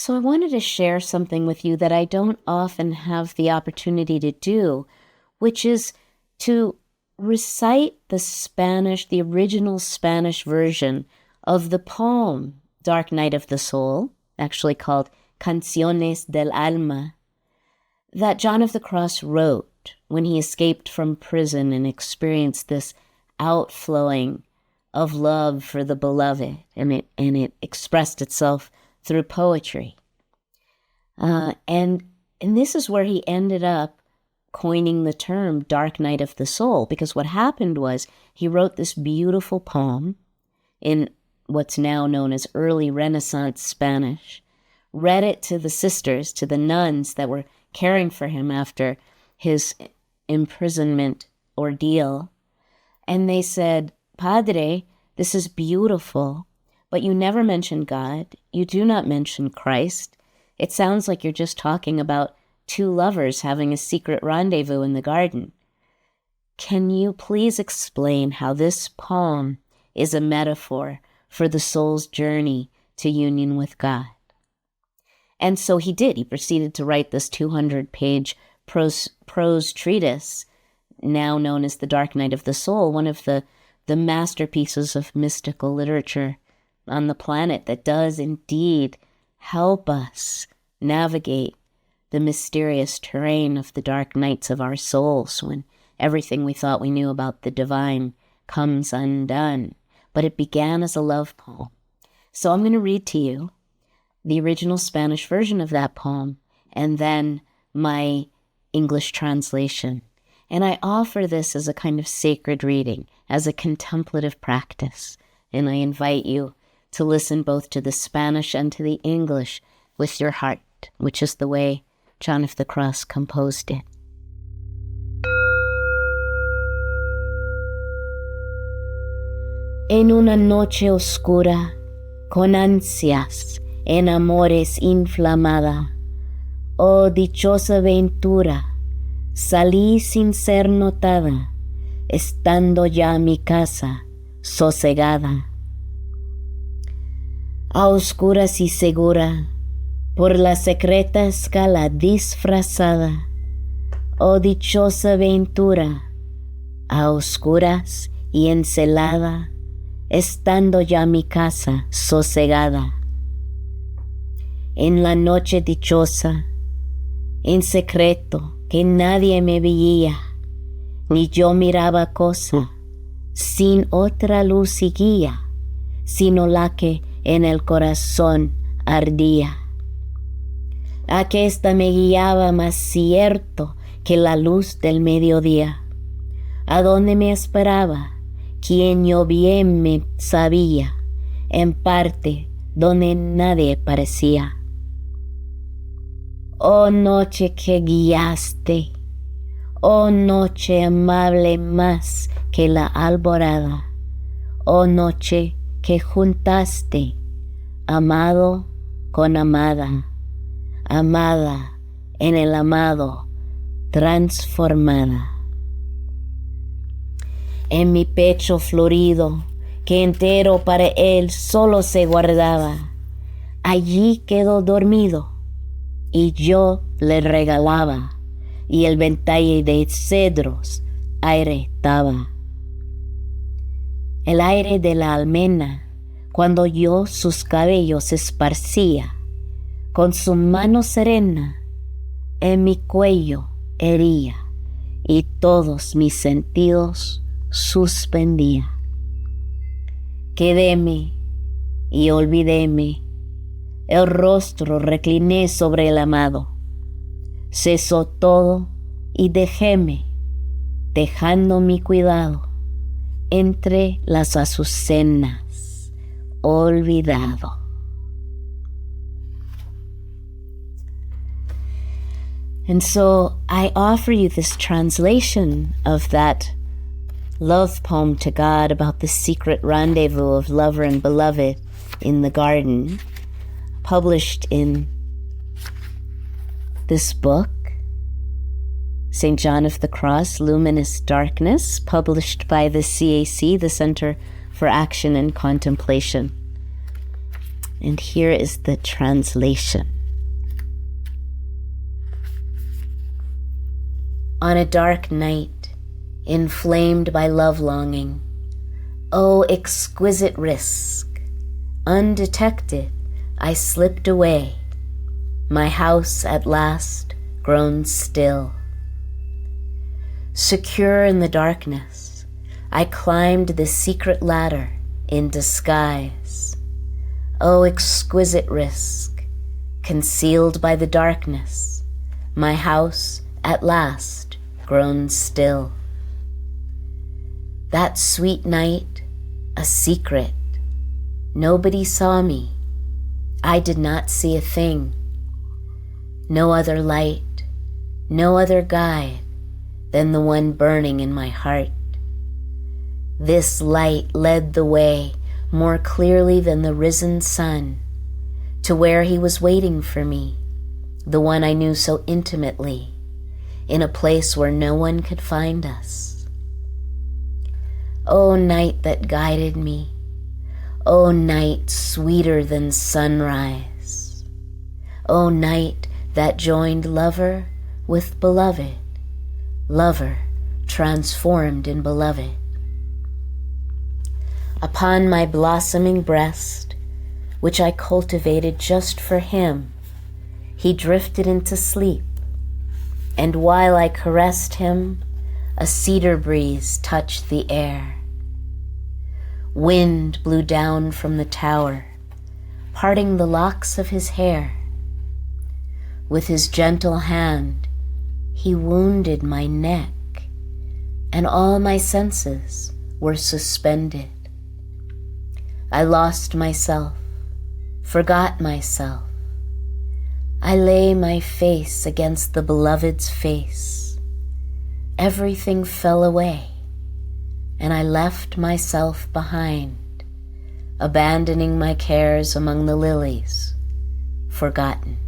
So I wanted to share something with you that I don't often have the opportunity to do, which is to recite the original Spanish version of the poem Dark Night of the Soul, actually called Canciones del Alma, that John of the Cross wrote when he escaped from prison and experienced this outflowing of love for the beloved, and it expressed itself through poetry. And this is where he ended up coining the term Dark Night of the Soul, because what happened was he wrote this beautiful poem in what's now known as early Renaissance Spanish, read it to the sisters, to the nuns that were caring for him after his imprisonment ordeal, and they said, "Padre, this is beautiful, but you never mention God. You do not mention Christ. It sounds like you're just talking about two lovers having a secret rendezvous in the garden. Can you please explain how this poem is a metaphor for the soul's journey to union with God?" And so he did. He proceeded to write this 200-page prose treatise, now known as The Dark Night of the Soul, one of the masterpieces of mystical literature on the planet that does indeed help us navigate the mysterious terrain of the dark nights of our souls when everything we thought we knew about the divine comes undone. But it began as a love poem. So I'm going to read to you the original Spanish version of that poem and then my English translation. And I offer this as a kind of sacred reading, as a contemplative practice. And I invite you to listen both to the Spanish and to the English with your heart, which is the way John of the Cross composed it. En una noche oscura, con ansias en amores inflamada, oh dichosa ventura, salí sin ser notada, estando ya mi casa sosegada. A oscuras y segura, por la secreta escala disfrazada, oh dichosa ventura, a oscuras y encelada, estando ya mi casa sosegada. En la noche dichosa, en secreto que nadie me veía, ni yo miraba cosa, sin otra luz y guía, sino la que en el corazón ardía. Aquesta me guiaba más cierto que la luz del mediodía, a donde me esperaba, quien yo bien me sabía, en parte donde nadie parecía. Oh noche que guiaste, oh noche amable más que la alborada, oh noche que juntaste, amado con amada, amada en el amado, transformada. En mi pecho florido, que entero para él solo se guardaba, allí quedó dormido, y yo le regalaba, y el ventalle de cedros aire daba. El aire de la almena, cuando yo sus cabellos esparcía, con su mano serena en mi cuello hería, y todos mis sentidos suspendía. Quedéme y olvidéme, el rostro recliné sobre el amado, cesó todo y dejéme, dejando mi cuidado entre las azucenas, olvidado. And so I offer you this translation of that love poem to God about the secret rendezvous of lover and beloved in the garden, published in this book, St. John of the Cross, Luminous Darkness, published by the CAC, the Center for Action and Contemplation. And here is the translation. On a dark night, inflamed by love longing, oh, exquisite risk! Undetected, I slipped away, my house at last grown still. Secure in the darkness, I climbed the secret ladder in disguise. Oh, exquisite risk! Concealed by the darkness, my house at last grown still. That sweet night, a secret. Nobody saw me. I did not see a thing. No other light, no other guide than the one burning in my heart. This light led the way more clearly than the risen sun to where he was waiting for me, the one I knew so intimately, in a place where no one could find us. O night that guided me, O night sweeter than sunrise, O night that joined lover with beloved, lover transformed in beloved. Upon my blossoming breast, which I cultivated just for him, he drifted into sleep, and while I caressed him, a cedar breeze touched the air. Wind blew down from the tower, parting the locks of his hair. With his gentle hand, he wounded my neck, and all my senses were suspended. I lost myself, forgot myself. I lay my face against the beloved's face. Everything fell away, and I left myself behind, abandoning my cares among the lilies, forgotten.